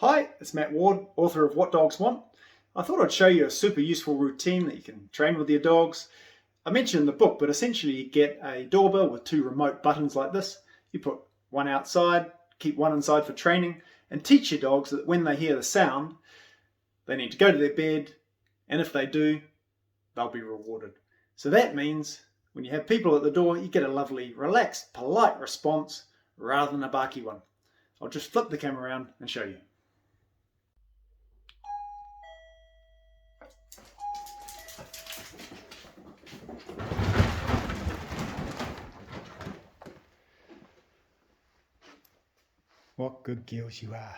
Hi, it's Matt Ward, author of What Dogs Want. I thought I'd show you a super useful routine that you can train with your dogs. I mentioned in the book, but essentially you get a doorbell with two remote buttons like this. You put one outside, keep one inside for training, and teach your dogs that when they hear the sound, they need to go to their bed, and if they do, they'll be rewarded. So that means when you have people at the door, you get a lovely, relaxed, polite response rather than a barky one. I'll just flip the camera around and show you. What good girls you are.